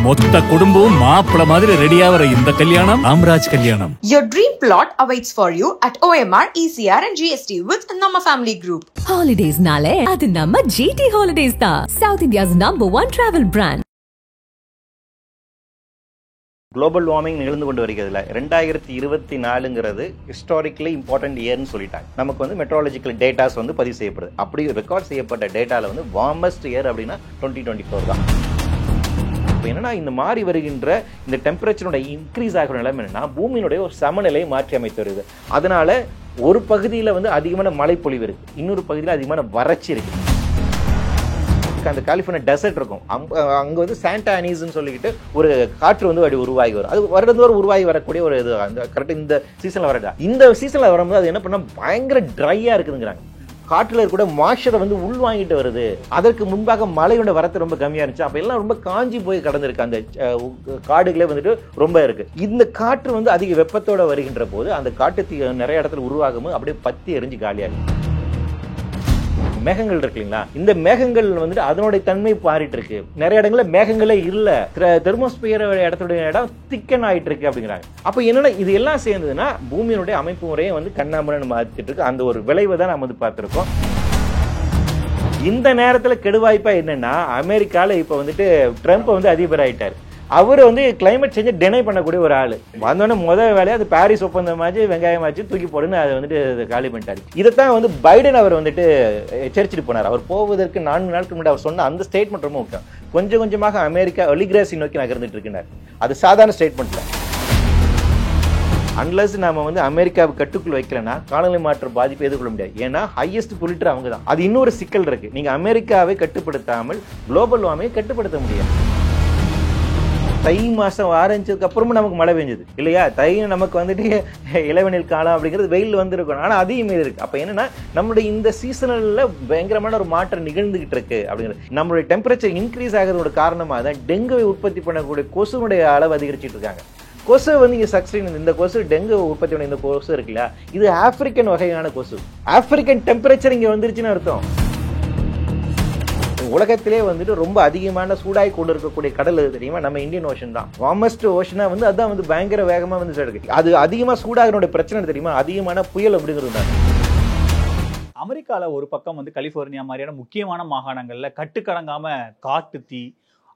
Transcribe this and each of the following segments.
மொத்த குடும்பமும் மாப்பிள மாதிரி ரெடியாவற இந்த கல்யாணம் ராம்ராஜ் கல்யாணம். Your dream plot awaits for you at OMR, ECR and GST with Nama Family Group. Holidays nale adu namma GT Holidays da, South India's #1 travel brand. Global warming நிகழ்ந்து கொண்டு வருகிறதுல 2024ங்கிறது historically important இயர்னு சொல்லிட்டாங்க. நமக்கு வந்து மெட்ரோலஜிக்கல் டேட்டாஸ் வந்து பதிவு செய்யப்படுது. அப்படி record செய்யப்பட்ட டேட்டாவில் வந்து வார்மஸ்ட் இயர் அப்படின்னா 2024 தான். இப்போ என்னன்னா இந்த மாறி வருகின்ற இந்த டெம்பரேச்சரோட இன்க்ரீஸ் ஆகிற நிலைமை என்னன்னா பூமியினுடைய ஒரு சமநிலையை மாற்றி அமைத்து வருது. அதனால ஒரு பகுதியில் வந்து அதிகமான மழைப்பொழிவு இருக்கு, இன்னொரு பகுதியில் அதிகமான வறட்சி இருக்கு. அந்த கலிஃபோர்னியா டெசர்ட் இருக்கும், அங்கே வந்து சாண்டா அனீஸ்ன்னு சொல்லிக்கிட்டு ஒரு காற்று வந்து அப்படி உருவாகி வரும். அது வருடந்தோறும் உருவாகி வரக்கூடிய ஒரு இது. அந்த கரெக்டாக இந்த சீசனில் வரதா, இந்த சீசனில் வரும்போது அது என்ன பண்ணால் பயங்கர ட்ரையாக இருக்குதுங்கிறாங்க. காற்றுல கூட மாய்ச்சரை வந்து உள்வாங்கிட்டு வருது. அதற்கு முன்பாக மழையோட வரத்து ரொம்ப கம்மியா இருந்துச்சு. அப்ப எல்லாம் ரொம்ப காஞ்சி போய் கடந்திருக்கு. அந்த காடுகளே வந்துட்டு ரொம்ப இருக்கு. இந்த காற்று வந்து அதிக வெப்பத்தோட வருகின்ற போது அந்த காட்டு நிறைய இடத்துல உருவாகும், அப்படியே பத்தி எரிஞ்சு காலியாகும். மேகங்கள் இருக்கு இல்லைங்களா, இந்த மேகங்கள் வந்துட்டு அதனுடைய தன்மை மாறிட்டு இருக்கு. நிறைய இடங்கள்ல மேகங்களே இல்ல, தெர்மோஸ்பியர் இடத்துடைய இடம் திக்கன் ஆயிட்டு இருக்கு அப்படிங்கிறாங்க. அப்ப என்னன்னா இது எல்லாம் சேர்ந்ததுன்னா பூமியினுடைய அமைப்பு முறையை வந்து கண்ணாமன்னு மாத்திட்டு இருக்கு. அந்த ஒரு விளைவை தான் நம்ம வந்து பார்த்திருக்கோம். இந்த நேரத்துல கெடுவாய்ப்பா என்னன்னா அமெரிக்கால இப்ப வந்துட்டு ட்ரம்ப் வந்து அதிபர் ஆயிட்டாரு. அவர் வந்து கிளைமேட் சேஞ்சை டினை பண்ணக்கூடிய ஒரு ஆளு. வந்தோடனே முதல் வேலையை அது பாரிஸ் ஒப்பந்தமாச்சு வெங்காயமாச்சு தூக்கி போடுன்னு அதை வந்துட்டு காலி பண்ணிட்டாரு. இதைத்தான் வந்து பைடன் அவர் வந்துட்டு எச்சரிச்சுட்டு போனார். அவர் போவதற்கு 4 நாட்களுக்கு முன்னாடி அவர் சொன்ன அந்த ஸ்டேட்மெண்ட் ரொம்ப முக்கியம். கொஞ்சம் கொஞ்சமாக அமெரிக்கா ஒலிகிராசி நோக்கி நகர்ந்துட்டு இருக்கின்றார். அது சாதாரண ஸ்டேட்மெண்ட்ல. அன்லஸ் நாம வந்து அமெரிக்காவை கட்டுக்குள் வைக்கலன்னா காலநிலை மாற்ற பாதிப்பு எதிர்கொள்ள முடியாது. ஏன்னா ஹையஸ்ட் பொல்யூட்டர் அவங்க தான். அது இன்னொரு சிக்கல் இருக்கு. நீங்க அமெரிக்காவை கட்டுப்படுத்தாமல் குளோபல் வார்மிங்கை கட்டுப்படுத்த முடியாது. தை மாசம் ஆரம்பிச்சதுக்கு அப்புறமும் நமக்கு மழை பெஞ்சது இல்லையா? தை நமக்கு வந்துட்டு இளவெனில் காலம் அப்படிங்கிறது வெயில் வந்துருக்கும், ஆனா அதிகமே இருக்கு. அப்ப என்னன்னா நம்மளுடைய இந்த சீசனல்ல பயங்கரமான ஒரு மாற்றம் நிகழ்ந்துகிட்டு இருக்கு அப்படிங்கிறது. நம்மளுடைய டெம்பரேச்சர் இன்க்ரீஸ் ஆகிறதோட காரணமாக தான் டெங்குவை உற்பத்தி பண்ணக்கூடிய கொசுனுடைய அளவு அதிகரிச்சுட்டு இருக்காங்க. கொசு வந்து இங்க சக்சீன், இந்த கொசு டெங்கு உற்பத்தி பண்ண இந்த கொசு இருக்கு இல்லையா, இது ஆப்பிரிக்கன் வகையான கொசு. ஆப்பிரிக்கன் டெம்பரேச்சர் இங்க வந்துருச்சுன்னு அர்த்தம். உலகத்திலே வந்துட்டு ரொம்ப அதிகமான சூடாய் கொண்டு இருக்கக்கூடிய கடல் தெரியுமா, நம்ம இந்தியன் ஓஷன் தான். வார்மஸ்ட் ஓஷனா வந்து அதான் வந்து பயங்கர வேகமா வந்து இருக்கு. அது அதிகமா சூடாகிறோட பிரச்சனை தெரியுமா, அதிகமான புயல் அப்படிங்கிறது தான். அமெரிக்கால ஒரு பக்கம் வந்து கலிபோர்னியா மாதிரியான முக்கியமான மாகாணங்கள்ல கட்டுக்கடங்காம காட்டு தீ,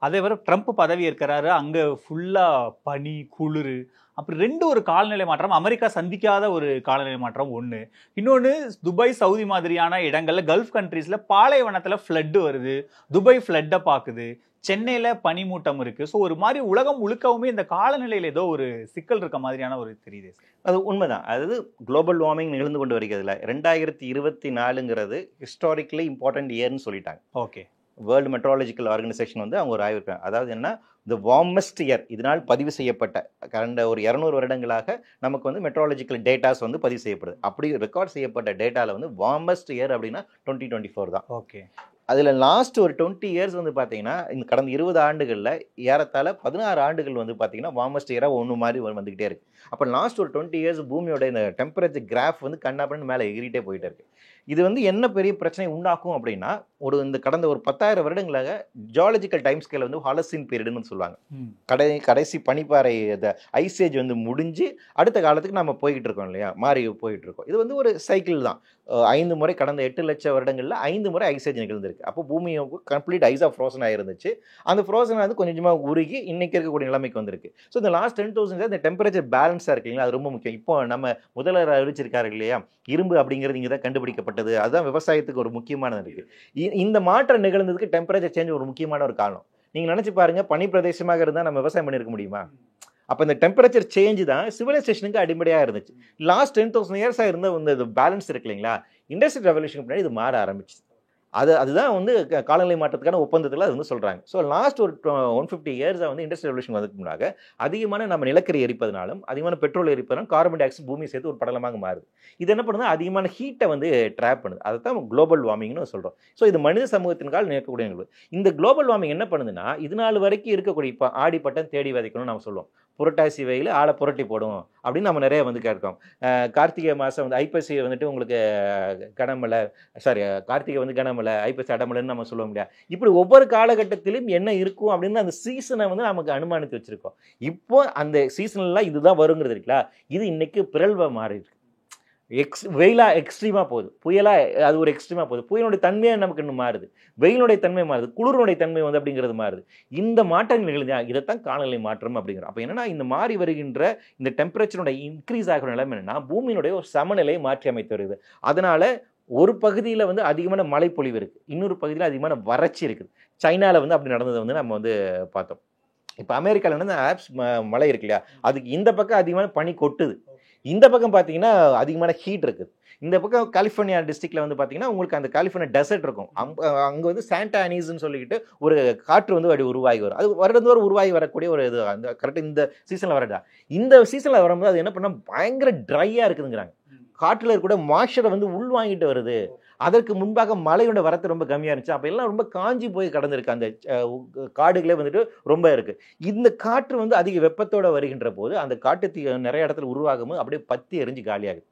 அதே வர ட்ரம்ப் பதவி ஏற்கிறாரு, அங்க ஃபுல்லா பனி குளிர், அப்படி ஒரு காலநிலை மாற்றம். அமெரிக்கா சந்திக்காத ஒரு காலநிலை மாற்றம் ஒன்று. இன்னொன்று துபாய் சவுதி மாதிரியான இடங்கள்ல கல்ஃப் கண்ட்ரீஸ்ல பாலைவனத்துல ஃப்ளட் வருது, துபாய் ஃப்ளட்டை பார்க்குது, சென்னையில பனிமூட்டம் இருக்கு. ஸோ ஒரு மாதிரி உலகம் முழுக்கவுமே இந்த காலநிலையில ஏதோ ஒரு சிக்கல் இருக்க மாதிரியான ஒரு தெரியுது. அது உண்மைதான். அதாவது குளோபல் வார்மிங் நிகழ்ந்து கொண்டு வருகிறதுல 2024ங்கிறது ஹிஸ்டாரிக்கலி இம்பார்ட்டன்ட் இயர்னு சொல்லிட்டாங்க. ஓகே, வேர்ல்டு மெட்ரோலஜிக்கல் ஆர்கனைசேஷன் வந்து அவங்க ஒரு ஆய்வு இருக்காங்க. அதாவது என்ன, இந்த வார்மஸ்ட் இயர் இதனால் பதிவு செய்யப்பட்ட கடந்த ஒரு 200 வருடங்களாக நமக்கு வந்து மெட்ரோலஜிக்கல் டேட்டாஸ் வந்து பதிவு செய்யப்படுது. அப்படி ரெக்கார்ட் செய்யப்பட்ட டேட்டாவில் வந்து வார்மஸ்ட் இயர் அப்படின்னா 2024 தான். ஓகே, அதில் லாஸ்ட் ஒரு 20 இயர்ஸ் வந்து பார்த்தீங்கன்னா இந்த கடந்த 20 ஆண்டுகளில் ஏறத்தாழ 16 ஆண்டுகள் வந்து பார்த்தீங்கன்னா வார்மஸ்ட் இயராக ஒன்று மாதிரி வந்துக்கிட்டே இருக்கு. அப்போ லாஸ்ட் ஒரு 20 இயர்ஸ் பூமியோட இந்த டெம்பரேச்சர் கிராஃப் வந்து கண்ணாப்பண்ணு மேலே எகிரிட்டே போயிட்டே இருக்கு. இது வந்து என்ன பெரிய பிரச்சனை உண்டாக்கும் அப்படின்னா, இந்த கடந்த ஒரு 10,000 வருடங்களாக ஜியாலஜிக்கல் டைம் ஸ்கேல வந்து ஹாலசின் பீரியட்னு சொல்லுவாங்க. கடைசி பனிப்பாறை ஐசேஜ் வந்து முடிஞ்சு அடுத்த காலத்துக்கு நம்ம போய்கிட்டு இருக்கோம் இல்லையா, மாறி போயிட்டு இருக்கோம். இது வந்து ஒரு சைக்கிள் தான். 5 முறை கடந்த 8 லட்சம் வருடங்கள்ல 5 முறை ஐசேஜ் நிகழ்ந்திருக்கு. அப்போ பூமி கம்ப்ளீட் ஐஸா ஃப்ரோசன் ஆயிருந்துச்சு. அந்த ஃப்ரோசன் வந்து கொஞ்சம் கொஞ்சமாக உருகி இன்னைக்கு இருக்கக்கூடிய நிலைமைக்கு வந்திருக்கு. ஸோ இந்த லாஸ்ட் 10,000 இந்த டெம்பரேச்சர் பேலன்ஸாக இருக்கீங்களா, அது ரொம்ப முக்கியம். இப்போ நம்ம முதல்வர் அறிவிச்சிருக்காரு இல்லையா, இரும்பு அப்படிங்கிறது இங்கே தான் கண்டுபிடிக்கப்பட்டது. அதுதான் விவசாயத்துக்கு ஒரு முக்கியமானது இருக்கு. இந்த மாற்றம் நிகழ்ந்ததுக்கு டெம்பரேச்சர் சேஞ்ச் ஒரு முக்கியமான ஒரு காரணம். நீங்க நினைச்சு பாருங்க, பனி பிரதேசமாக இருந்தால் நம்ம விவசாயம் பண்ணியிருக்க முடியுமா? அப்போ இந்த டெம்பரேச்சர் சேஞ்ச் தான் சிவிலைசேஷனுக்கு அடிப்படையாக இருந்துச்சு. லாஸ்ட் 10,000 இயர்ஸாக இருந்த இந்த பேலன்ஸ் இருக்கு இல்லைங்களா, இண்டஸ்ட்ரியல் ரெவல்யூஷனுக்கு முன்னாடி இது மாற ஆரம்பிச்சு. அதுதான் வந்து காலநிலை மாற்றத்துக்கான ஒப்பந்தத்தில் அது வந்து சொல்கிறாங்க. ஸோ லாஸ்ட் ஒரு 150 இயர்ஸாக வந்து இண்டஸ்ட்ரியல் ரெவல்யூஷன் வந்ததுக்கு முன்னாக அதிகமான நம்ம நிலக்கரி எரிப்பதனாலும் அதிகமான பெட்ரோல் எரிப்பதனாலும் கார்பன் டை ஆக்சைடு பூமி சேர்த்து ஒரு படலமாக மாறுது. இது என்ன பண்ணுது, அதிகமான ஹீட்டை வந்து ட்ராப் பண்ணுது. அதை தான் குளோபல் வார்மிங்னு சொல்கிறோம். ஸோ இது மனித சமூகத்தின்கால் நிற்கக்கூடிய நிகழ்வு. இந்த குளோபல் வார்மிங் என்ன பண்ணுதுன்னா, இது நாள் வரைக்கும் இருக்கக்கூடிய இப்போ ஆடி பட்டம் தேடி விதைக்கணும்னு நம்ம சொல்லுவோம். புரட்டாசி வெயில் ஆளை புரட்டி போடும் அப்படின்னு நம்ம நிறைய வந்து கேட்கிறோம். கார்த்திகை மாதம் வந்து ஐப்பசி வந்துட்டு உங்களுக்கு கனமழை, சாரி கார்த்திகை வந்து கனமழை, ஐப்பசி அடமலைன்னு நம்ம சொல்ல முடியாது. இப்படி ஒவ்வொரு காலகட்டத்திலும் என்ன இருக்கும் அப்படின்னு அந்த சீசனை வந்து நமக்கு அனுமானித்து வச்சிருக்கோம். இப்போ அந்த சீசன்லாம் இதுதான் வருங்கிறது இருக்குல்ல, இது இன்னைக்கு பிறழ்வ மாறி இருக்கு. வெயிலா எக்ஸ்ட்ரீமாக போகுது, புயலா அது ஒரு எக்ஸ்ட்ரீமாக போகுது. புயலுடைய தன்மையாக நமக்கு இன்னும் மாறுது, வெயிலுடைய தன்மை மாறுது, குளிருடைய தன்மை வந்து அப்படிங்கிறது மாறுது. இந்த மாற்றங்கள் நிகழ்ந்து இதைத்தான் காலநிலை மாற்றம் அப்படிங்கிறோம். அப்போ என்னன்னா இந்த மாறி வருகின்ற இந்த டெம்பரேச்சருடைய இன்க்ரீஸ் ஆகிற நிலைமை என்னன்னா பூமியினுடைய ஒரு சமநிலையை மாற்றி அமைத்து வருது. அதனால ஒரு பகுதியில் வந்து அதிகமான மழைப்பொழிவு இருக்குது, இன்னொரு பகுதியில் அதிகமான வறட்சி இருக்குது. சைனாவில் வந்து அப்படி நடந்ததை வந்து நம்ம வந்து பார்த்தோம். இப்போ அமெரிக்காவில் வந்து ஆப்ஸ் மழை இருக்கு இல்லையா, அதுக்கு இந்த பக்கம் அதிகமான பனி கொட்டுது, இந்த பக்கம் பார்த்தீங்கன்னா அதிகமான ஹீட் இருக்குது. இந்த பக்கம் கலிஃபோர்னியா டிஸ்ட்ரிக்ட்ல வந்து பார்த்தீங்கன்னா உங்களுக்கு அந்த கலிஃபோர்னியா டெசர்ட் இருக்கும். அங்கே வந்து சாண்டா அனீஸ்ன்னு சொல்லிக்கிட்டு ஒரு காற்று வந்து அப்படி உருவாகி வரும். அது வருடந்தோறும் உருவாகி வரக்கூடிய ஒரு இது. அந்த கரெக்டாக இந்த சீசனில் வரதா, இந்த சீசனில் வரும்போது அது என்ன பண்ணால் பயங்கர ட்ரையாக இருக்குதுங்கிறாங்க. காற்றில் இருக்கக்கூட மாய்ச்சரை வந்து உள்வாங்கிட்டு வருது. அதற்கு முன்பாக மழையோட வரத்து ரொம்ப கம்மியாக இருந்துச்சு. அப்போ எல்லாம் ரொம்ப காஞ்சி போய் கடந்திருக்கு, அந்த காடுகளே வந்துட்டு ரொம்ப இருக்குது. இந்த காற்று வந்து அதிக வெப்பத்தோடு வருகின்ற போது அந்த காட்டு நிறைய இடத்துல உருவாகும் போது அப்படியே பத்தி எரிஞ்சு காலியாகுது.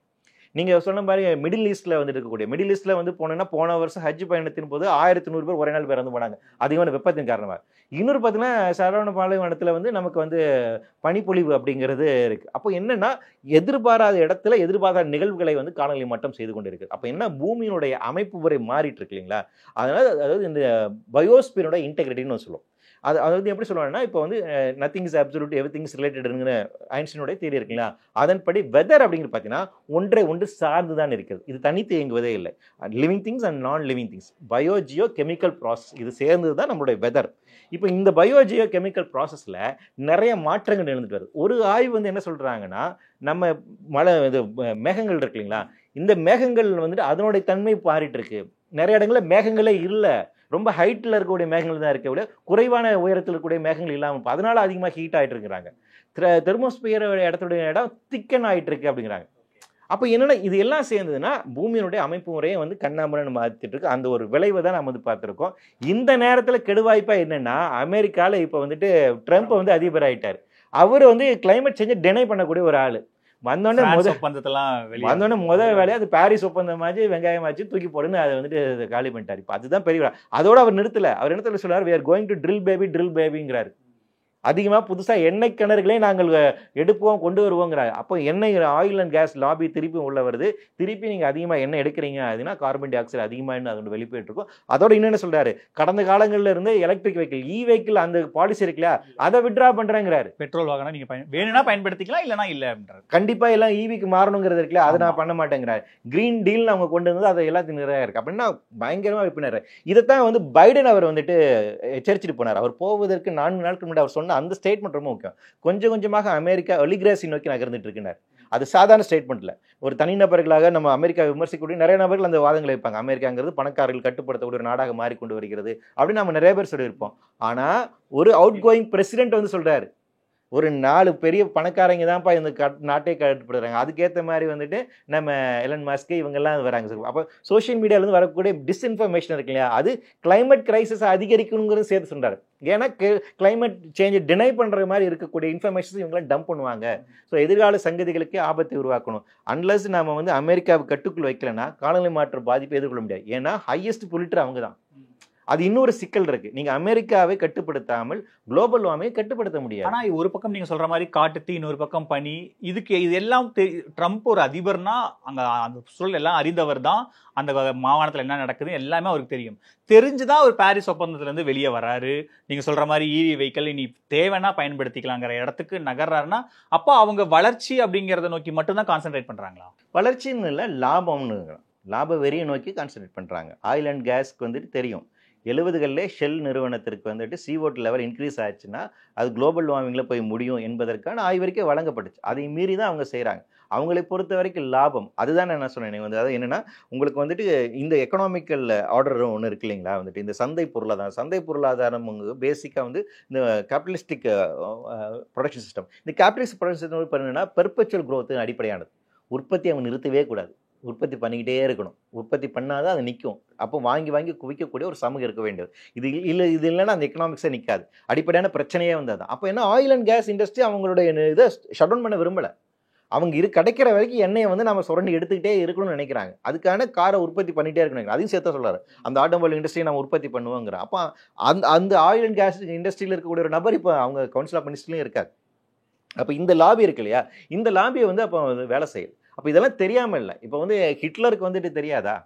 நீங்கள் சொன்ன மாதிரி மிடில் ஈஸ்ட்டில் வந்து இருக்கக்கூடிய, மிடில் ஈஸ்ட்டில் வந்து போனோன்னா போன வருஷம் ஹஜ் பயணத்தின் போது 1100 பேர் ஒரே நாள் இறந்து போனாங்க அதிகமான வெப்பத்தின் காரணமாக. இன்னொரு பார்த்தீங்கன்னா சரவண பாலைவனத்தில் வந்து நமக்கு வந்து பனிப்பொழிவு அப்படிங்கிறது இருக்குது. அப்போ என்னென்னா எதிர்பாராத இடத்துல எதிர்பாராத நிகழ்வுகளை வந்து காலநிலை மாற்றம் செய்து கொண்டு இருக்குது. அப்போ என்ன பூமியினுடைய அமைப்பு முறை மாறிட்டு இருக்கு இல்லைங்களா. அதனால் அதாவது இந்த பயோஸ்பியரோட இன்டெகிரிட்டின்னு சொல்லுவோம். அதாவது எப்படி சொல்லுவாங்கன்னா இப்போ வந்து nothing is absolute everything is ரிலேட்டடுங்கிற ஐன்ஸ்டீனோட தியரி இருக்குங்களா. அதன்படி வெதர் அப்படிங்கிறது பார்த்தீங்கன்னா ஒன்றை ஒன்று சார்ந்து தான் இருக்கிறது, இது தனித்து இயங்குவதே இல்லை. Living things and non living things, biogeochemical process, இது சேர்ந்தது தான் நம்மளுடைய வெதர். இப்போ இந்த பயோஜியோ கெமிக்கல் ப்ராசஸில் நிறைய மாற்றங்கள் நிகழ்ந்துட்டு வருது. ஒரு ஆய்வு வந்து என்ன சொல்கிறாங்கன்னா நம்ம மழை இது மேகங்கள் இருக்கு இல்லைங்களா, இந்த மேகங்கள் வந்துட்டு அதனுடைய தன்மை மாறிட்டு இருக்கு. நிறைய இடங்களில் மேகங்களே இல்லை, ரொம்ப ஹைட்டில் இருக்கக்கூடிய மேகங்கள் தான் இருக்க விட குறைவான உயரத்தில் இருக்கக்கூடிய மேகங்கள் இல்லாமல், அதனால அதிகமாக ஹீட் ஆகிட்டு இருக்கிறாங்க. தெர்மோஸ்பியர் இடத்துடைய இடம் திக்கன் ஆகிட்டு இருக்கு அப்படிங்கிறாங்க. அப்போ என்னென்னா இது எல்லாம் சேர்ந்ததுன்னா பூமியினுடைய அமைப்பு முறையை வந்து கண்ணாமரன்னு மாற்றிட்டு இருக்கு. அந்த ஒரு விளைவை தான் நம்ம வந்து பார்த்துருக்கோம். இந்த நேரத்தில் கெடுவாய்ப்பாக என்னென்னா அமெரிக்காவில் இப்போ வந்துட்டு ட்ரம்ப் வந்து அதிபர் ஆகிட்டார். அவர் வந்து கிளைமேட் சேஞ்சை டினை பண்ணக்கூடிய ஒரு ஆள். வந்தோடனே முதல் வேலையை அது பாரிஸ் ஒப்பந்தமாச்சு வெங்காயமாச்சு தூக்கி போடுன்னு அதை வந்துட்டு காலி பண்ணிட்டார். இப்போ அதுதான் பெரிய. அதோட அவர் நிறுத்தலை. அவர் என்ன சொல்றாரு, we are going to drill babyங்கிறாரு. அதிகமாக புதுசாக எண்ணெய் கிணறுகளே நாங்கள் எடுப்போம் கொண்டு வருவோங்கிறாங்க. அப்போ எண்ணெய் ஆயில் அண்ட் கேஸ் லாபி திருப்பி உள்ள வருது. திருப்பி நீங்கள் அதிகமாக எண்ணெய் எடுக்கிறீங்க அப்படின்னா கார்பன் டை ஆக்சைடு அதிகமாக அதோட வெளிப்பட்டு இருக்கும். அதோட இன்னொன்று சொல்கிறாரு, கடந்த காலங்களில் இருந்து எலக்ட்ரிக் வெஹிக்கிள் வெஹிக்கிள் அந்த பாலிசி இருக்குல்ல அதை விட்ரா பண்ணுறேங்கிறாரு. பெட்ரோல் வாங்கினா நீங்கள் வேணும்னா பயன்படுத்திக்கலாம், இல்லைனா இல்லை அப்படின்றாரு. கண்டிப்பாக எல்லாம் ஈவிக்கு மாறணுங்கிறது இருக்குல்ல, அதை நான் பண்ண மாட்டேங்கிறாரு. கிரீன் டீல் அவங்க கொண்டு வந்து அதை எல்லாத்தையும் நிறையா இருக்குது அப்படின்னா பயங்கரமாக விப்பினார். இதைத்தான் வந்து பைடன் அவர் வந்துட்டு எச்சரிச்சுட்டு போனார். அவர் போவதற்கு 4 நாட்கள் முன்னாடி அவர் சொன்ன அந்த ஸ்டேட்மெண்ட் ரொம்ப முக்கியம். கொஞ்சம் கொஞ்சமாக அமெரிக்கா ஒலிகிராசி நோக்கி நகர்ந்துட்டு இருக்கிறார். அது சாதாரண ஸ்டேட்மெண்ட்ல ஒரு தனிநபர்களாக நம்ம அமெரிக்கா விமர்சிக்கக்கூடிய நிறைய நபர்கள் அந்த வாதங்களை வைப்பாங்க. அமெரிக்காங்கிறது பணக்காரர்கள் கட்டுப்படுத்தக்கூடிய ஒரு நாடாக மாறிக்கொண்டு வருகிறது அப்படின்னு நம்ம நிறைய பேர் சொல்லியிருப்போம். ஆனா ஒரு அவுட் கோயிங் பிரசிடென்ட் வந்து சொல்றாரு, ஒரு 4 பெரிய பணக்காரங்க தான்ப்பா இந்த நாட்டை கட்டுப்படுத்துறாங்க. அதுக்கேற்ற மாதிரி வந்துட்டு நம்ம எலன் மாஸ்க் இவங்கெல்லாம் வராங்க. அப்போ சோஷியல் மீடியாவிலேருந்து வரக்கூடிய டிஸ்இன்ஃபர்மேஷன் இருக்கு இல்லையா, அது கிளைமேட் கிரைசிஸ் அதிகரிக்கணுங்கிறது சேர்த்து சொல்றாரு. ஏன்னா கிளைமேட் சேஞ்சை டினை பண்ணுற மாதிரி இருக்கக்கூடிய இன்ஃபர்மேஷன்ஸ் இவங்களாம் டம்ப் பண்ணுவாங்க. ஸோ எதிர்கால சங்கதிகளுக்கே ஆபத்தை உருவாக்கணும். அன்லஸ் நம்ம வந்து அமெரிக்காவை கட்டுக்குள் வைக்கலன்னா காலநிலை மாற்ற பாதிப்பை எதிர்கொள்ள முடியாது. ஏன்னா ஹையஸ்ட் பொலிட்டர் அவங்க தான். அது இன்னொரு சிக்கல் இருக்கு. நீங்க அமெரிக்காவை கட்டுப்படுத்தாமல் குளோபல் வார்மிங்கை கட்டுப்படுத்த முடியாது. ஆனா ஒரு பக்கம் நீங்க சொல்ற மாதிரி காட்டுத்தீ, இன்னொரு பக்கம் பனி, இது எல்லாம் ட்ரம்ப் ஒரு அதிபர்னா அங்க அந்த சூழல் எல்லாம் அறிந்தவர் தான். அந்த மாகாணத்துல என்ன நடக்குது எல்லாமே அவருக்கு தெரியும். தெரிஞ்சுதான் ஒரு பாரிஸ் ஒப்பந்தத்துல இருந்து வெளியே வராரு. நீங்க சொல்ற மாதிரி வெஹிக்கிள் இனி தேவைன்னா பயன்படுத்திக்கலாங்கிற இடத்துக்கு நகர்றாருன்னா அப்போ அவங்க வளர்ச்சி அப்படிங்கிறத நோக்கி மட்டும்தான் கான்சென்ட்ரேட் பண்றாங்களா? வளர்ச்சின்னு இல்லை, லாபம்னு லாப வெறியை நோக்கி கான்சென்ட்ரேட் பண்றாங்க. ஆயில் அண்ட் கேஸ்க்கு வந்துட்டு தெரியும் 70களிலே ஷெல் நிறுவனத்திற்கு வந்துட்டு CO2 லெவல் இன்க்ரீஸ் ஆயிடுச்சுன்னா அது குளோபல் வார்மிங்கில் போய் முடியும் என்பதற்கான ஆய்வறிக்கை வழங்கப்பட்டுச்சு. அதை மீறி தான் அவங்க செய்கிறாங்க. அவங்களை பொறுத்த வரைக்கும் லாபம் அதுதான் நான் சொன்னேன். வந்து அதாவது என்னென்னா உங்களுக்கு வந்துட்டு இந்த எக்கனாமிக்கல் ஆர்டர் ஒன்று இருக்கு இல்லைங்களா, வந்துட்டு இந்த சந்தை பொருளாதாரம். சந்தை பொருளாதாரம் பேசிக்காக வந்து இந்த கேபிட்டலிஸ்டிக் ப்ரொடக்ஷன் சிஸ்டம். இந்த கேபிட்டலிஸ்டிக் ப்ரொடக்ஷன் சிஸ்டம் என்னென்னா பெர்பெச்சுவல் க்ரோத்து அடிப்படையானது. உற்பத்தி அவங்க நிறுத்தவே கூடாது. உற்பத்தி பண்ணிக்கிட்டே இருக்கணும். உற்பத்தி பண்ணாதான் அது நிற்கும். அப்போ வாங்கி வாங்கி குவிக்கக்கூடிய ஒரு சமூகம் இருக்க வேண்டியது. இது இல்லைன்னா அந்த எக்கனாமிக்ஸே நிற்காது. அடிப்படையான பிரச்சனையே வந்து அதான். அப்போ என்ன, ஆயில் அண்ட் கேஸ் இண்டஸ்ட்ரி அவங்களுடைய இதை ஷட் டவுன் பண்ண விரும்பலை. அவங்க கிடைக்கிற வரைக்கும் எண்ணெயை வந்து நம்ம சுரண்டி எடுத்துக்கிட்டே இருக்கணும்னு நினைக்கிறாங்க. அதுக்கான காரை உற்பத்தி பண்ணிகிட்டே இருக்கணும். அதையும் சேர்த்து சொல்கிறாரு, அந்த ஆட்டோமொபைல் இண்டஸ்ட்ரியை நம்ம உற்பத்தி பண்ணுவோங்கிற. அப்போ அந்த ஆயில் அண்ட் கேஸ் இண்டஸ்ட்ரியில் இருக்கக்கூடிய ஒரு நபர் இப்போ அவங்க கவுன்சில் ஆஃப் மினிஸ்டர்லையும் இருக்காரு. அப்போ இந்த லாபி இருக்கு இல்லையா, இந்த லாபியை வந்து அப்போ வேலை செய்யுது. அப்போ இதெல்லாம் தெரியாமல் இல்லை. இப்போ வந்து ஹிட்லருக்கு வந்துட்டு தெரியாதா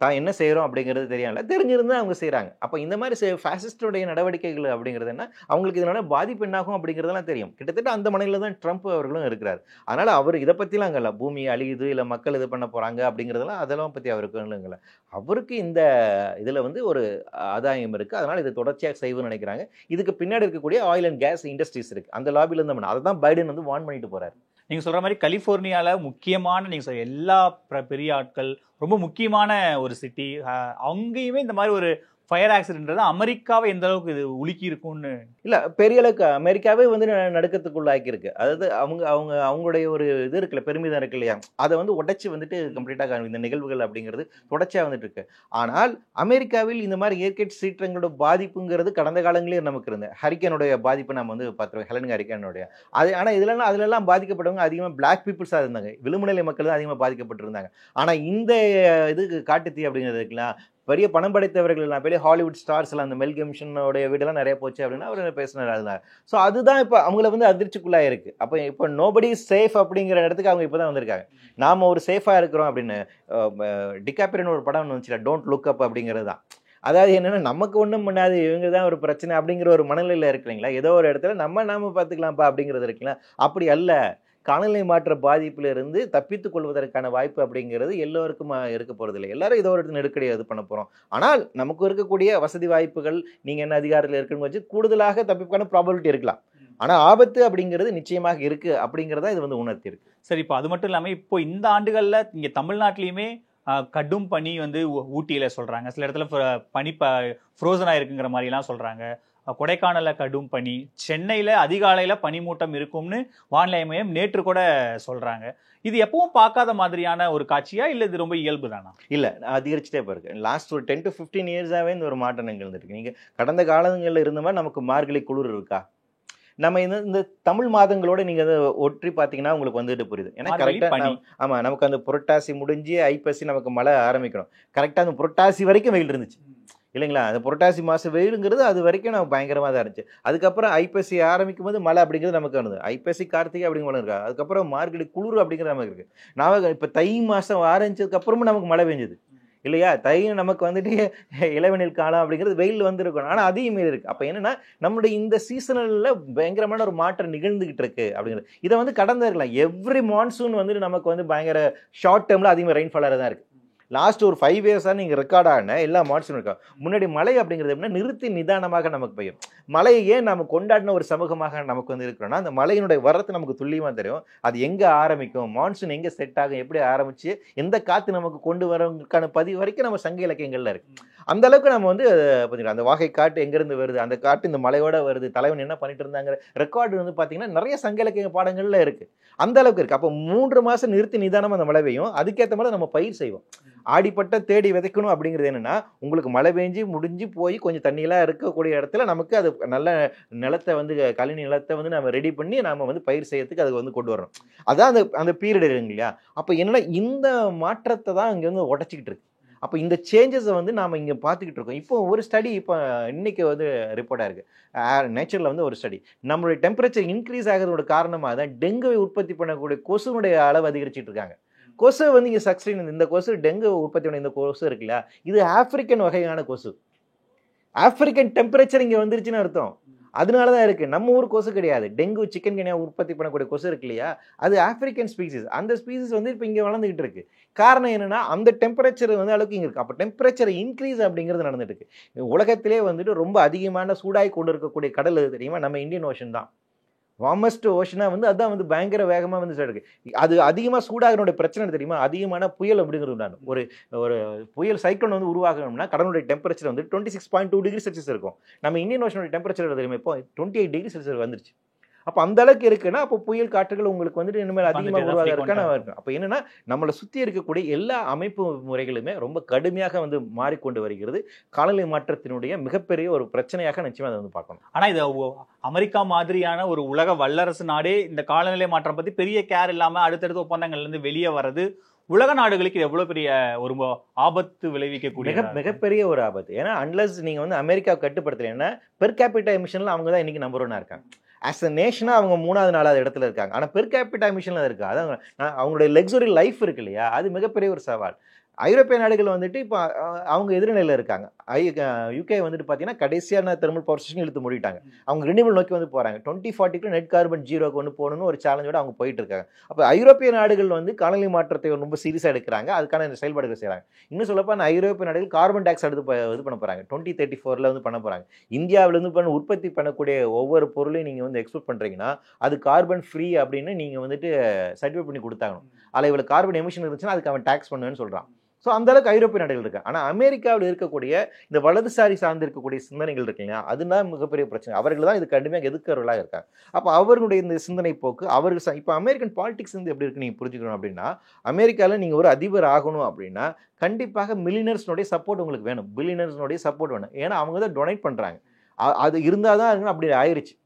தான் என்ன செய்கிறோம் அப்படிங்கிறது தெரியாமல, தெரிஞ்சிருந்தால் அவங்க செய்கிறாங்க. அப்போ இந்த மாதிரி ஃபேசிஸ்டுடைய நடவடிக்கைகள் அப்படிங்கிறது என்ன, அவங்களுக்கு இதனால பாதிப்பு என்னாகும் அப்படிங்கிறதெல்லாம் தெரியும். கிட்டத்தட்ட அந்த மனையில் தான் ட்ரம்ப் அவர்களும் இருக்கிறார். அதனால் அவர் இதை பற்றிலாம் அங்கே இல்லை, பூமி அழியுது இல்லை மக்கள் இது பண்ண போகிறாங்க அப்படிங்கிறதெல்லாம் அதெல்லாம் பற்றி அவருக்கு இல்லைங்கள. அவருக்கு இந்த இதில் வந்து ஒரு ஆதாயம் இருக்குது. அதனால் இதை தொடர்ச்சியாக செய்வோம்னு நினைக்கிறாங்க. இதுக்கு பின்னாடி இருக்கக்கூடிய ஆயில் அண்ட் கேஸ் இண்டஸ்ட்ரீஸ் இருக்குது, அந்த லாபிலேருந்து பண்ண. அதை தான் பைடன் வந்து வார்ன் பண்ணிட்டு போகிறார். நீங்க சொல்ற மாதிரி கலிபோர்னியாவில் முக்கியமான நீங்க எல்லா பெரிய ஆட்கள், ரொம்ப முக்கியமான ஒரு சிட்டி, அங்கேயுமே இந்த மாதிரி ஒரு ஃபயர் ஆக்சிடென்ட் அமெரிக்காவை எந்த அளவுக்கு இது உலுக்கி இருக்கும்னு இல்லை, பெரிய அளவுக்கு அமெரிக்காவே வந்து நடுக்கத்துக்குள்ளாக்கி இருக்கு. அதாவது அவங்களுடைய ஒரு இது இருக்குல்ல, பெருமிதம் இருக்கு இல்லையா, அதை வந்து உடைச்சி வந்துட்டு கம்ப்ளீட்டாக இந்த நிகழ்வுகள் அப்படிங்கிறது தொடர்ச்சியாக வந்துட்டு இருக்கு. ஆனால் அமெரிக்காவில் இந்த மாதிரி இயற்கை சீற்றங்களோட பாதிப்புங்கிறது கடந்த காலங்களே நமக்கு இருந்த ஹரிக்கனுடைய பாதிப்பு நம்ம வந்து பார்த்துருவோம், ஹெலன் ஹரிக்கனுடைய அது. ஆனால் அதிலெல்லாம் பாதிக்கப்பட்டவங்க அதிகமாக பிளாக் பீப்புள்ஸாக இருந்தாங்க, விளிம்புநிலை மக்கள் தான் அதிகமாக பாதிக்கப்பட்டிருந்தாங்க. ஆனால் இந்த இதுக்கு காட்டுத்தீ அப்படிங்கிறது இருக்குல்ல, பெரிய பணம் படைத்தவர்கள் எல்லாம், பெரிய ஹாலிவுட் ஸ்டார்ஸ் எல்லாம், அந்த மெல் கிப்சனுடைய வீடெல்லாம் நிறைய போச்சு அப்படின்னு அவர் பேசினார். அதனால ஸோ அதுதான் இப்போ அவங்கள வந்து அதிர்ச்சிக்குள்ளாக இருக்கு. அப்போ இப்போ நோபடி சேஃப் அப்படிங்கிற இடத்துக்கு அவங்க இப்போ தான் வந்திருக்காங்க. நாம் ஒரு சேஃபாக இருக்கிறோம் அப்படின்னு. டிகாப்ரியன் ஒரு படம் வந்துச்சுல, டோன்ட் லுக் அப் அப்படிங்கிறது தான். அதாவது என்னென்னா, நமக்கு ஒன்றும் பண்ணாது, இவங்க தான் ஒரு பிரச்சனை அப்படிங்கிற ஒரு மனநிலையில் இருக்கிறீங்களா, ஏதோ ஒரு இடத்துல நாம பார்த்துக்கலாம்ப்பா அப்படிங்கிறது இருக்குங்களா. அப்படி அல்ல, காலநிலை மாற்ற பாதிப்பிலிருந்து தப்பித்துக் கொள்வதற்கான வாய்ப்பு அப்படிங்கிறது எல்லோருக்கும் இருக்க போகிறதில்லை. எல்லாரும் ஏதோ ஒரு இடத்துல நெருக்கடி இது பண்ண போகிறோம். ஆனால் நமக்கு இருக்கக்கூடிய வசதி வாய்ப்புகள், நீங்கள் என்ன அதிகாரத்தில் இருக்குன்னு வச்சு கூடுதலாக தப்பிப்புக்கான ப்ராபபிலிட்டி இருக்கலாம். ஆனால் ஆபத்து அப்படிங்கிறது நிச்சயமாக இருக்குது அப்படிங்கிறதா இது வந்து உணர்த்தி இருக்கு. சரி, இப்போ அது மட்டும் இல்லாமல் இப்போ இந்த ஆண்டுகளில் இங்கே தமிழ்நாட்டிலையுமே கடும் பனி வந்து ஊட்டியில் சொல்கிறாங்க, சில இடத்துல பனி ஃப்ரோசனாக இருக்குங்கிற மாதிரிலாம் சொல்கிறாங்க. கொடைக்கானலில் கடும் பனி, சென்னையில் அதிகாலையில் பனிமூட்டம் இருக்கும்னு வானிலை மையம் நேற்று கூட சொல்கிறாங்க. இது எப்பவும் பார்க்காத மாதிரியான ஒரு காட்சியா, இல்லை இது ரொம்ப இயல்பு தானா? இல்லை, அதிகரிச்சுட்டே போயிருக்கு. லாஸ்ட் ஒரு 10 to 15 இயர்ஸாகவே இந்த ஒரு மாற்றம் நிகழ்ந்துருக்கு. நீங்கள் கடந்த காலங்களில் இருந்த மாதிரி நமக்கு மார்கழி குளிர் இருக்கா? நம்ம இந்த தமிழ் மாதங்களோட நீங்கள் அதை ஒற்றி பார்த்தீங்கன்னா உங்களுக்கு வந்துட்டு புரியுது. ஏன்னா கரெக்டாக ஆமாம், நமக்கு அந்த புரட்டாசி முடிஞ்சு ஐப்பசி நமக்கு மழை ஆரம்பிக்கணும். கரெக்டாக அந்த புரட்டாசி வரைக்கும் வெயில் இருந்துச்சு இல்லைங்களா. அந்த புரட்டாசி மாதம் வெயிலுங்கிறது அது வரைக்கும் நமக்கு பயங்கரமாக தான் இருந்துச்சு. அதுக்கப்புறம் ஐப்பசி ஆரம்பிக்கும் போது மழை அப்படிங்கிறது நமக்கு வருது. ஐப்பசி கார்த்திகை அப்படிங்கிற மழை இருக்கா. அதுக்கப்புறம் மார்கழி குளிர் அப்படிங்கிறது நமக்கு இருக்குது. நான் இப்போ தை மாதம் ஆரம்பிச்சதுக்கப்புறமும் நமக்கு மழை பெஞ்சுது இல்லையா. தை நமக்கு வந்துட்டு இளவெனில் காலம் அப்படிங்கிறது வெயில் வந்துருக்கணும். ஆனால் அதையும் மீறி இருக்குது. அப்போ என்னென்னா, நம்மளுடைய இந்த சீசனில் பயங்கரமான ஒரு மாற்றம் நிகழ்ந்துகிட்டு இருக்கு அப்படிங்கிறது. இதை வந்து கடந்து இருக்கலாம். எவ்ரி மான்சூன் வந்துட்டு நமக்கு வந்து பயங்கர ஷார்ட் டேர்மில் அதிகமாக ரெயின்ஃபாலாக தான் இருக்குது. லாஸ்ட் ஒரு 5 இயர்ஸாக நீங்கள் ரெக்கார்ட் ஆன எல்லா மான்சூன் இருக்கா. முன்னாடி மழை அப்படிங்கிறது எப்படின்னா நிறுத்தி நிதானமாக நமக்கு பெய்யும். மழையை ஏன் நம்ம கொண்டாடின ஒரு சமூகமாக நமக்கு வந்து இருக்கிறோன்னா, அந்த மழையினுடைய வரத்து நமக்கு துல்லியமாக தெரியும். அது எங்கே ஆரம்பிக்கும், மான்சூன் எங்கே செட் ஆகும், எப்படி ஆரம்பிச்சு எந்த காற்று நமக்கு கொண்டு வரதுக்கான பதிவு வரைக்கும் நம்ம சங்க இலக்கியங்கள்ல இருக்கு. அந்த அளவுக்கு நம்ம வந்து அந்த வாகை காட்டு எங்கேருந்து வருது, அந்த காட்டு இந்த மலையோட வருது, தலைவன் என்ன பண்ணிட்டு இருந்தாங்கிற ரெக்கார்டு வந்து பார்த்தீங்கன்னா நிறைய சங்க இலக்கிய பாடங்கள்ல இருக்கு. அந்த அளவுக்கு இருக்கு. அப்போ 3 மாதம் நிறுத்தி நிதானமாக அந்த மழை பெய்யும். அதுக்கேற்ற மாதிரி நம்ம பயிர் செய்வோம். ஆடிப்பட்ட தேடி விதைக்கணும் அப்படிங்கிறது என்னன்னா, உங்களுக்கு மழை பெஞ்சு முடிஞ்சு போய் கொஞ்சம் தண்ணியெல்லாம் இருக்கக்கூடிய இடத்துல நமக்கு அது நல்ல நிலத்தை வந்து கழனி நிலத்தை வந்து நம்ம ரெடி பண்ணி நம்ம வந்து பயிர் செய்யறதுக்கு அது வந்து கொண்டு வரணும். அதான் அந்த பீரியட் இருக்கு இல்லையா. அப்போ என்னன்னா, இந்த மாற்றத்தை தான் இங்கே வந்து உடச்சிக்கிட்டு இருக்கு. அப்போ இந்த சேஞ்சஸை வந்து நாம் இங்கே பார்த்துக்கிட்டு இருக்கோம். இப்போ ஒரு ஸ்டடி இப்போ இன்னைக்கு வந்து ரிப்போர்ட்டாக இருக்குது நேச்சரில் வந்து ஒரு ஸ்டடி, நம்மளுடைய டெம்பரேச்சர் இன்க்ரீஸ் ஆகிறதோட காரணமாக தான் டெங்குவை உற்பத்தி பண்ணக்கூடிய கொசுனுடைய அளவு அதிகரிச்சிட்டு இருக்காங்க. கொசு வந்து இங்கே சக்ஸ்டின், இந்த கொசு டெங்கு உற்பத்தி பண்ண இந்த கொசு இருக்குல்ல, இது ஆப்பிரிக்கன் வகையான கொசு. ஆப்பிரிக்கன் டெம்பரேச்சர் இங்கே வந்துருச்சுன்னு அர்த்தம். அதனால தான் இருக்குது. நம்ம ஊர் கொசு கிடையாது. டெங்கு சிக்கன் கனியா உற்பத்தி பண்ணக்கூடிய கொசு இருக்கு இல்லையா, அது ஆப்பிரிக்கன் ஸ்பீசிஸ். அந்த ஸ்பீசிஸ் வந்து இப்போ இங்கே வளர்ந்துகிட்டு இருக்கு. காரணம் என்னன்னா, அந்த டெம்பரேச்சர் வந்து அளவுக்கு இங்கே இருக்குது. அப்போ டெம்பரேச்சர் இன்க்ரீஸ் அப்படிங்கிறது நடந்துட்டு இருக்கு. உலகத்திலே வந்துட்டு ரொம்ப அதிகமான சூடாய் கொண்டு இருக்கக்கூடிய கடல் தெரியுமா, நம்ம இந்தியன் ஓஷன் தான். வார்மஸ்ட் ஓஷனாக வந்து அதுதான் வந்து பயங்கர வேகமாக வந்து இருக்கு. அது அதிகமாக சூடாகிறோட பிரச்சனை தெரியுமா, அதிகமான புயல் அப்படிங்கிறது நான் ஒரு புயல் சைக்ளோன் வந்து உருவாகணும்னா கடலுடைய டெம்பரேச்சர் வந்து 26.2 டிகிரி செல்சியஸ் இருக்கும். நம்ம இந்தியன் ஓஷனோட டெம்பரேச்சர் தெரியுமா இப்போ 28 டிகிரி செல்சியஸ் வந்துருச்சு. அப்போ அந்த அளவுக்கு இருக்குன்னா அப்போ புயல் காற்றுகள் உங்களுக்கு வந்துட்டு இனிமேல் அதிகமாக வந்துட்டே தான் உருவாக frequent-ஆ இருக்கான இருக்கும். அப்போ என்னன்னா நம்மளை சுற்றி இருக்கக்கூடிய எல்லா அமைப்பு முறைகளுமே ரொம்ப கடுமையாக வந்து மாறிக்கொண்டு வருகிறது. காலநிலை மாற்றத்தினுடைய மிகப்பெரிய ஒரு பிரச்சனையாக நிச்சயமாக அதை வந்து பார்க்கணும். ஆனா இது அமெரிக்கா மாதிரியான ஒரு உலக வல்லரசு நாடே இந்த காலநிலை மாற்றம் பத்தி பெரிய கேர் இல்லாம அடுத்தடுத்த ஒப்பந்தங்கள்ல இருந்து வெளியே வர்றது உலக நாடுகளுக்கு இது எவ்வளவு பெரிய ஒரு ஆபத்து விளைவிக்கக்கூடிய மிகப்பெரிய ஒரு ஆபத்து. ஏன்னா அன்லஸ் நீங்க வந்து அமெரிக்காவை கட்டுப்படுத்தலைன்னா பெர் கேபிட்டா எமிஷன்ல அவங்க தான் இன்னைக்கு நம்பர் 1 இருக்காங்க. ஆஸ் அ நேஷனா அவங்க 3வது 4வது இடத்துல இருக்காங்க. ஆனா பெர் கேபிட்டா எமிஷன்ல இருக்கு. அதான் அவங்களுடைய லக்ஸுரி லைஃப் இருக்கு இல்லையா, அது மிகப்பெரிய ஒரு சவால். ஐரோப்பிய நாடுகள் வந்துட்டு இப்போ அவங்க எதிர்நிலையில் இருக்காங்க. யூகே வந்துட்டு பார்த்தீங்கன்னா கடைசியான தெர்மல் பவர் ஸ்டேஷன் இழுத்து மூடிட்டாங்க. அவங்க ரினியூவல் நோக்கி வந்து போகிறாங்க. 2040 நெட் கார்பன் ஜீரோக்கு வந்து போகணும்னு ஒரு சேலஞ்சோட அவங்க போயிட்டு இருக்காங்க. அப்போ ஐரோப்பிய நாடுகள் வந்து காலநிலை மாற்றத்தை ரொம்ப சீரியஸாக எடுக்கிறாங்க. அதுக்கான செயல்பாடுகள் செய்கிறாங்க. இன்னும் சொல்லப்போ அந்த ஐரோப்பிய நாடுகள் கார்பன் டேக்ஸ் எடுத்து இது பண்ண போகிறாங்க. 2034 வந்து பண்ண போகிறாங்க. இந்தியாவிலேருந்து உற்பத்தி பண்ணக்கூடிய ஒவ்வொரு பொருளையும் நீங்கள் வந்து எக்ஸ்போர்ட் பண்ணுறீங்கன்னா அது கார்பன் ஃப்ரீ அப்படின்னு நீங்கள் வந்துட்டு சர்டிஃபிகேட் பண்ணி கொடுத்தாகணும். அதில் இவ்வளோ கார்பன் எமிஷன் இருந்துச்சுன்னா அதுக்கு அவன் டேக்ஸ் பண்ணுவேன்னு சொல்கிறான். ஸோ அந்த அளவுக்கு ஐரோப்பிய நாடுகள் இருக்கு. ஆனால் அமெரிக்காவில் இருக்கக்கூடிய இந்த வலதுசாரி சார்ந்து இருக்கக்கூடிய சிந்தனைகள் இருக்கு இல்லையா, அதுதான் மிகப்பெரிய பிரச்சனை. அவர்கள் தான் இது கடுமையாக எதிர்க்கிறவர்களாக இருக்காங்க. அப்போ அவர்களுடைய இந்த சிந்தனை போக்கு அவர்கள் இப்போ அமெரிக்கன் பாலிடிக்ஸ் வந்து எப்படி இருக்கு நீங்கள் புரிஞ்சுக்கணும் அப்படின்னா, அமெரிக்காவில் நீங்கள் ஒரு அதிபர் ஆகணும் அப்படின்னா கண்டிப்பாக மில்லியனர்ஸ்னுடைய சப்போர்ட் உங்களுக்கு வேணும். பில்லியனர்ஸ்னுடைய சப்போர்ட் வேணும். ஏன்னா அவங்க தான் டொனேட் பண்ணுறாங்க. அது இருந்தால் தான் அப்படி ஆயிடுச்சு.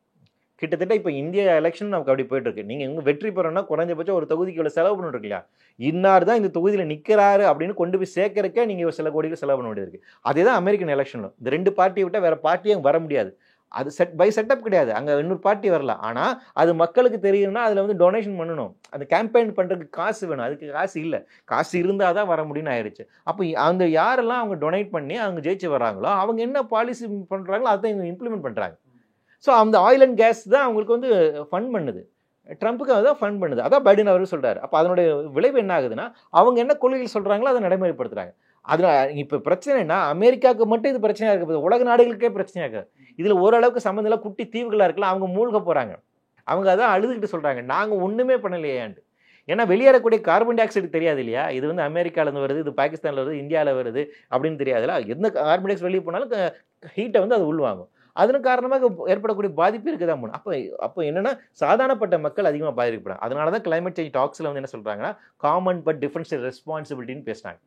கிட்டத்தட்ட இப்போ இந்திய எலெக்ஷன் நமக்கு அப்படி போயிட்டு இருக்கு. நீங்கள் இவங்க வெற்றி பெறணும்னா குறைஞ்சபட்சம் ஒரு தொகுதிக்கு இவ்வளோ செலவு பண்ணிட்டு இல்லையா, இன்னார் தான் இந்த தொகுதியில் நிற்கிறாரு அப்படின்னு கொண்டு போய் சேர்க்கறக்கே நீங்கள் சில கோடிகள் செலவு பண்ண வேண்டியது இருக்கு. அதே தான் அமெரிக்கன் எலெக்ஷனில் இந்த 2 பார்ட்டியை விட்டால் வேற பார்ட்டியும் வர முடியாது. அது செட்டப் கிடையாது. அங்கே இன்னொரு பார்ட்டி வரலாம். ஆனால் அது மக்களுக்கு தெரியும்னா அதில் வந்து டொனேஷன் பண்ணணும். அந்த கேம்பெயின் பண்ணுறதுக்கு காசு வேணும். அதுக்கு காசு இல்லை. காசு இருந்தால் தான் வர முடியும்னு ஆயிடுச்சு. அப்போ அந்த யாரெல்லாம் அவங்க டொனேட் பண்ணி அவங்க ஜெயிச்சு வர்றாங்களோ அவங்க என்ன பாலிசி பண்ணுறாங்களோ அதை இவங்க இம்ப்ளிமெண்ட் பண்ணுறாங்க. ஸோ அந்த ஆயில் அண்ட் கேஸ் தான் அவங்களுக்கு வந்து ஃபண்ட் பண்ணுது. ட்ரம்ப்புக்கு அதுதான் ஃபண்ட் பண்ணுது. அதான் பைடன் அவர்கள் சொல்கிறார். அப்போ அதனுடைய விளைவு என்ன ஆகுதுன்னா அவங்க என்ன கொள்கைகள் சொல்கிறாங்களோ அதை நடைமுறைப்படுத்துகிறாங்க. அதில் இப்போ பிரச்சனைனா அமெரிக்காவுக்கு மட்டும் இது பிரச்சனையாக இருக்குது, உலக நாடுகளுக்கே பிரச்சனையாக இருக்குது. இதில் ஓரளவுக்கு சம்மந்தம் குட்டி தீவுகளாக இருக்கலாம், அவங்க மூழ்க போகிறாங்க. அவங்க அதான் அழுதுகிட்டு சொல்கிறாங்க நாங்கள் ஒன்றுமே பண்ணலையாண்டு. ஏன்னா வெளியேறக்கூடிய கார்பன் டை ஆக்சைடு தெரியாது இல்லையா, இது வந்து அமெரிக்காவிலேருந்து வருது, இது பாகிஸ்தானில் வருது, இந்தியாவில் வருது அப்படின்னு தெரியாதுல்ல. எந்த கார்பன் டை ஆக்சைடு வெளியே போனாலும் ஹீட்டை வந்து அது உள்வாங்கும். அதன் காரணமாக ஏற்படக்கூடிய பாதிப்பு இருக்குதான் போகணும். அப்போ என்னன்னா சாதாரணப்பட்ட மக்கள் அதிகமாக பாதிக்கப்படுறாங்க. அதனால தான் கிளைமேட் சேஞ்ச் டாக்ஸில் வந்து என்ன சொல்கிறாங்கன்னா காமன் பட் டிஃபரன்ஷியல் ரெஸ்பான்சிபிலிட்டின்னு பேசுகிறாங்க.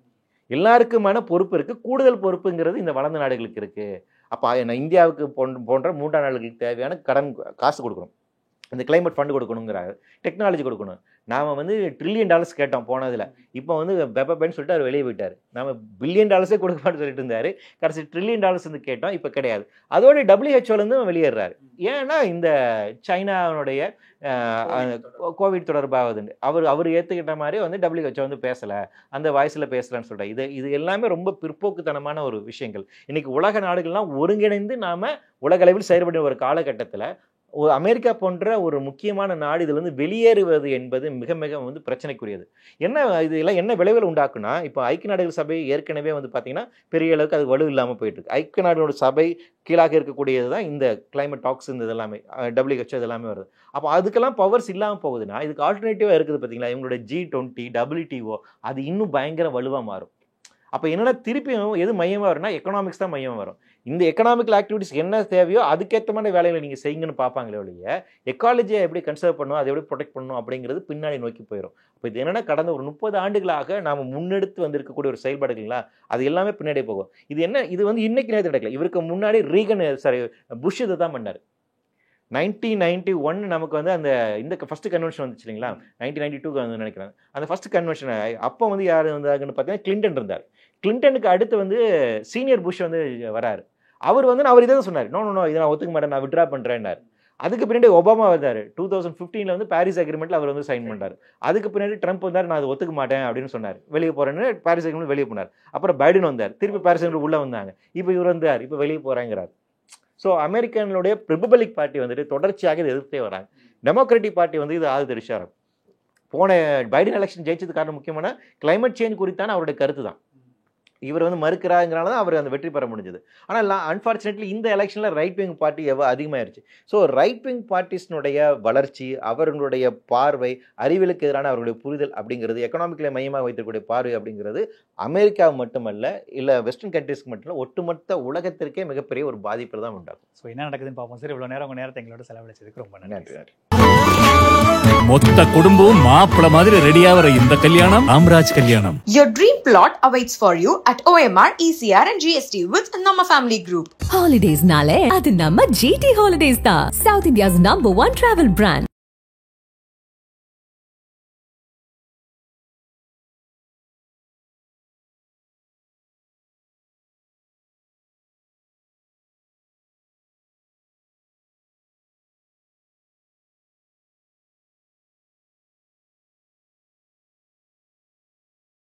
எல்லாருக்குமான பொறுப்பு இருக்குது, கூடுதல் பொறுப்புங்கிறது இந்த வளர்ந்த நாடுகளுக்கு இருக்குது. அப்போ இந்தியாவுக்கு போன்ற 3ஆம் நாடுகளுக்கு தேவையான கடன் காசு கொடுக்கணும், இந்த கிளைமேட் ஃபண்டு கொடுக்கணுங்கிறாங்க, டெக்னாலஜி கொடுக்கணும். நாம் வந்து $1 ட்ரில்லியன் கேட்டோம் போனதில். இப்போ வந்து பெப்பன்னு சொல்லிட்டு அவர் வெளியே போயிட்டார். நம்ம $1 பில்லியன் கொடுக்கணும்னு சொல்லிட்டு இருந்தார். கடைசி $1 ட்ரில்லியன் வந்து கேட்டோம், இப்போ கிடையாது. அதோட WHO வெளியேறாரு. ஏன்னா இந்த சைனாவுடைய கோவிட் தொடர்பாகுதுன்னு அவர் ஏற்றுக்கிட்ட மாதிரி வந்து WHO வந்து பேசலை, அந்த வாய்ஸில் பேசலான்னு சொல்கிறார். இது எல்லாமே ரொம்ப பிற்போக்குத்தனமான ஒரு விஷயங்கள். இன்னைக்கு உலக நாடுகள்லாம் ஒருங்கிணைந்து நாம் உலக அளவில் செயல்படும் ஒரு காலகட்டத்தில் அமெரிக்கா போன்ற ஒரு முக்கியமான நாடு இதில் வந்து வெளியேறுவது என்பது மிக மிக வந்து பிரச்சனைக்குரியது. இதெல்லாம் என்ன விளைவுகள் உண்டாக்குனா, இப்போ ஐக்கிய நாடுகள் சபை ஏற்கனவே வந்து பார்த்தீங்கன்னா பெரிய அளவுக்கு அது வலு இல்லாமல் போயிட்டு இருக்கு. ஐக்கிய நாடுகளோட சபை கீழாக இருக்கக்கூடியது தான் இந்த கிளைமேட் டாக்ஸ், இந்த இதெல்லாமே WHO இதெல்லாமே வருது. அப்போ அதுக்கெல்லாம் பவர்ஸ் இல்லாமல் போகுதுன்னா இதுக்கு ஆல்டர்னேட்டிவாக இருக்குது பார்த்தீங்களா, இவங்களோட G20 WTO அது இன்னும் பயங்கர வலுவாக மாறும். அப்போ என்னன்னா திருப்பியும் எது மையமாக வரும்னா எக்கனாமிக்ஸ் தான் மையமாக வரும். இந்த எக்கனாமிக்கல் ஆக்டிவிட்டிஸ் என்ன தேவையோ அதுக்கேற்ற மாதிரி வேலைகளை நீங்கள் செய்யுங்கன்னு பார்ப்பாங்களே ஒழிய எக்காலஜியை எப்படி கன்சர்வ் பண்ணணும், அதை எப்படி ப்ரொடெக்ட் பண்ணணும் அப்படிங்கிறது பின்னாடி நோக்கி போயிடும். இப்போ இது என்னன்னா கடந்த ஒரு 30 ஆண்டுகளாக நாம் முன்னெடுத்து வந்திருக்கக்கூடிய ஒரு செயல்பாடுகளா அது எல்லாமே பின்னாடி போகும். இது வந்து இன்னைக்கு நேரத்தில் நடக்கல. இவருக்கு முன்னாடி புஷ் இதை தான் பண்ணார். 1991 நமக்கு வந்து இந்த ஃபர்ஸ்ட் கன்வென்ஷன் வந்துச்சு இல்லைங்களா, 1992 வந்து நினைக்கிறேன். அந்த ஃபர்ஸ்ட் கன்வென்ஷன் அப்போ வந்து யார் வந்தாங்கன்னு பார்த்தீங்கன்னா கிளின்டன் இருந்தார். கிளின்டனுக்கு அடுத்து வந்து சீனியர் புஷ் வந்து வராரு. அவர் இதை தான் சொன்னார், நோ இதை நான் ஒத்துக்க மாட்டேன், நான் விட்ரா பண்ணுறேன்னாரு. அதுக்கு பின்னாடி ஒபாமா வந்தார். 2015 வந்து பாரிஸ் அக்ரிமெண்ட்டில் அவர் வந்து சைன் பண்ணார். அதுக்கு பின்னாடி ட்ரம்ப் வந்தார், நான் அதை ஒத்துக்க மாட்டேன் அப்படின்னு சொன்னார், வெளியே போகிறேன்னு பாரிஸ் அக்ரிமெண்ட் வெளியே போனார். அப்புறம் பைடன் வந்தார், திருப்பி பாரிஸ் அக்ரிமெண்ட் உள்ளே வந்தாங்க. இப்போ இவர் வந்தார், இப்போ வெளியே போகிறாங்கிறார். ஸோ அமெரிக்கனுடைய ரிபப்ளிக் பார்ட்டி வந்துட்டு தொடர்ச்சியாக இதை எதிர்த்தே வராங்க. டெமோக்ராட்டிக் பார்ட்டி வந்து இது ஆள் தெரிச்சாரு. போன பைடன் எலெக்ஷன் ஜெயிச்சது காரணம் முக்கியமான கிளைமேட் சேஞ்ச் குறித்தான அவருடைய கருத்து தான். இவர் வந்து மறுக்கிறாங்கிறனால தான் அவர் அந்த வெற்றி பெற முடிஞ்சது. ஆனால் அன்ஃபார்ச்சுனேட்லி இந்த எலெக்ஷனில் ரைட் விங் பார்ட்டி அதிகமாயிருச்சு. ஸோ ரைட் விங் பார்ட்டிஸ்னுடைய வளர்ச்சி, அவர்களுடைய பார்வை, அறிவியலுக்கு எதிரான அவர்களுடைய புரிதல் அப்படிங்கிறது, எக்கனாமிக்கலை மையமாக வைத்திருக்கக்கூடிய பார்வை அப்படிங்கிறது அமெரிக்கா மட்டுமல்ல, இல்லை வெஸ்டர்ன் கண்ட்ரீஸ்க்கு மட்டும் இல்லை, ஒட்டுமொத்த உலகத்திற்கே மிகப்பெரிய ஒரு பாதிப்பு தான் உண்டாகும். ஸோ என்ன நடக்குதுன்னு பார்ப்போம் சார். இவ்வளோ நேரம் உங்கள் நேரத்தை எங்களோட செலவழிச்சதுக்கு ரொம்ப நன்றி. நன்றி. மொத்த குடும்பம் மாப்பிள மாதிரி ரெடியாகிற இந்த கல்யாணம் ராம்ராஜ் கல்யாணம். Your dream plot awaits for you at OMR, ECR and GST with Nama Family Group. Holidays nale adu namma GT Holidays da, South India's #1 travel brand.